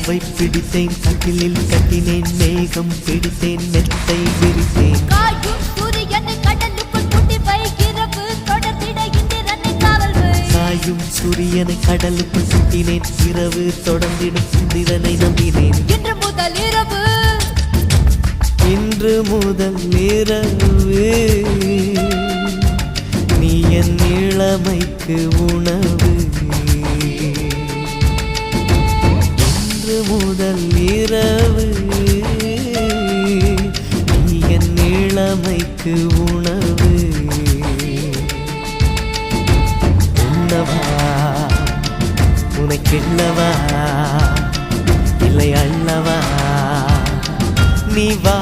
நிலவை பிடித்தேன், கட்டிலில் கட்டினேன், மேகம் பிடித்தேன், மெத்தை விரித்தேன். காயும் சூரியனை கடலுக்குள் கூட்டி வை, இரவு தொடர்ந்திட இந்திரனை காவல் வை. காயும் சூரியனை கடலுக்குள் கூட்டினேன், இரவு தொடர்ந்திடும் இந்திரனை நம்பினேன். இன்று முதல் இரவு, இன்று முதல் இரவு, நீ என் இளமைக்கு உணவு. இன்று முதல் இரவு, நீ என் இளமைக்கு உணவு. உண்ணவா உனக்கெண்ணவா இல்லை அள்ளவா, நீ வா